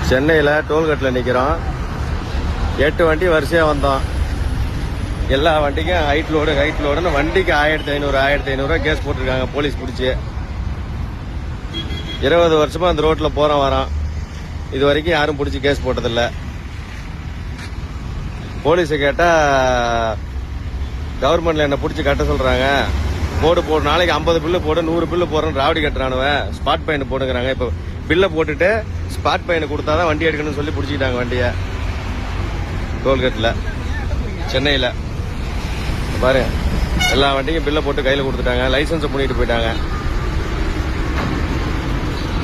சென்னையில் டோல்கேட்டில் நிற்கிறோம். 8 வண்டி வரிசையாக வந்தோம். எல்லா வண்டிக்கும் ஹைட் லோடுன்னு வண்டிக்கு 1500 கேஸ் போட்டிருக்காங்க போலீஸ் பிடிச்சி. 20 வருஷமா அந்த ரோட்டில் போகிறோம் வரோம். இது வரைக்கும் யாரும் பிடிச்சி கேஸ் போட்டதில்லை. போலீஸை கேட்டால் கவர்மெண்ட்ல என்ன பிடிச்சி கட்ட சொல்கிறாங்க. போடு நாளைக்கு 50 பில்லு போடு, 100 பில்லு போடுறேன்னு ராவடி கட்டுறானுவன். ஸ்பாட் ஃபைன் போட்டுக்கிறாங்க. இப்போ பில்லை போட்டுட்டு ஸ்பாட் ஃபைன் கொடுத்தாதான் வண்டி எடுக்கணும்னு சொல்லி பிடிச்சிக்கிட்டாங்க வண்டியை டோல்கேட்டில் சென்னையில். பாரு, எல்லா வண்டிக்கும் பில்லை போட்டு கையில் கொடுத்துட்டாங்க. லைசன்ஸை பண்ணிட்டு போயிட்டாங்க.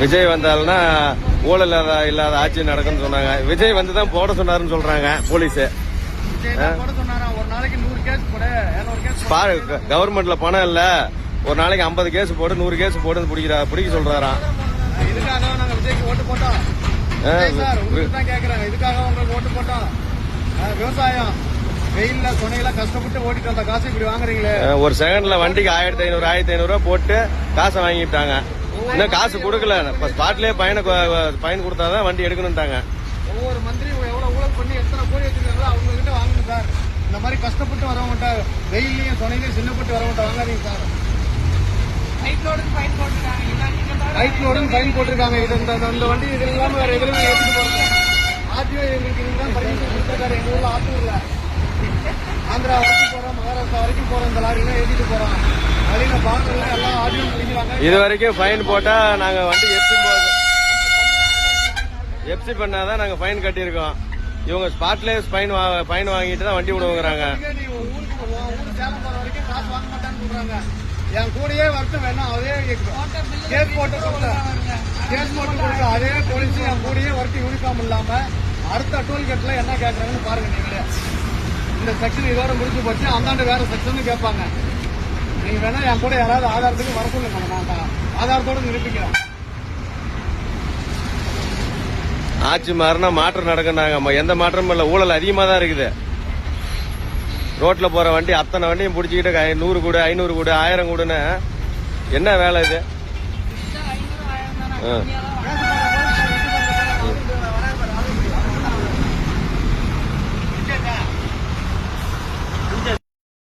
விஜய் வந்தாலும்னா ஊழல் இல்லாத ஆட்சி நடக்கும்னு சொன்னாங்க. விஜய் வந்து தான் போட சொன்னாருன்னு சொல்றாங்க போலீஸ். கவர்மெண்ட்ல பணம் இல்ல, ஒரு நாளைக்கு 50 கேஸ் போடு, 100 கேஸ் போடுன்னு பிடிக்க சொல்றாராம். விவசாயம் வெயில்ல சொன்னையில கஷ்டப்பட்டு ஓட்டிட்டு வந்த காசு இப்படி வாங்குறீங்களே. ஒரு செகண்ட்ல வண்டிக்கு 1500 போட்டு காசை வாங்கிட்டாங்க. இன்னும் காசு கொடுக்கல. ஸ்பாட்லயே பயன் கொடுத்தாதான் வண்டி எடுக்கணும்ட்டாங்க. ஒவ்வொரு மந்திரி எவ்வளவு ஊழல் பண்ணி எத்தனை கோடி வச்சிருக்காங்களோ அவங்க கிட்ட வாங்கணும் சார். இந்த மாதிரி கஷ்டப்பட்டு வரவங்கிட்ட, வெயிலையும் சொன்னையிலையும் சின்னப்பட்டு வரவங்கிட்ட வாங்காதீங்க சார். ஹைட் லோடுன்னு ஃபைன் போட்டிருக்காங்க. இந்த வண்டி இது இல்லாம வேற எதுவுமே எடுத்துட்டு போறாங்க. ஆர்டிஓ எங்களுக்கு இதுதான் பர்மிஷன் கொடுத்துருக்காரு. எங்க ஊர்ல ஆத்தூர்ல ஆந்திரா வரைக்கும் போறோம், மகாராஷ்டிரா வரைக்கும் போறோம். இந்த லாரி எல்லாம் ஏற்றிட்டு போறோம். வழியில பாக்கல எல்லாம் ஆர்டிஓ பிடிக்கிறாங்க. இது வரைக்கும் ஃபைன் போட்டா நாங்க வண்டி எப்சி பண்ணாதான் நாங்க ஃபைன் கட்டியிருக்கோம். இவங்க ஸ்பாட்லயே ஃபைன் வாங்கிட்டு தான் வண்டி விடுவாங்க. ஊரு சேலம் போற வரைக்கும் காசு வாங்க மாட்டான்னு சொல்றாங்க. என் கூடயே வருத்தம் வேணும். அதே கேஸ் போட்டு கொடுங்க. அதே போலீஸ் என் கூடயே ஒர்க் யூனிஃபார்ம் இல்லாம அடுத்த டோல்கேட்ல என்ன கேட்கறாங்கன்னு பாருங்க. நீங்களே இந்த செக்ஷன் இதோட முடிஞ்சு போச்சு, அந்தாண்டு வேற செக்ஷன் கேட்பாங்க. நீங்க வேணா என் கூட யாராவது ஆதாரத்துக்கு வர சொல்லுங்க. நான் ஆதாரத்தோட நிரூபிக்கிறேன். ஆட்சி மாறினா மாற்றம் நடக்குனாங்க. எந்த மாற்றமும் இல்லை. ஊழல் அதிகமா தான் இருக்குது. ரோட்ல போற வண்டி அத்தனை வண்டியும் பிடிச்சிக்கிட்டு 100 கூடு, 500 கூடு, 1000 கூடுன்னு என்ன வேலை இது?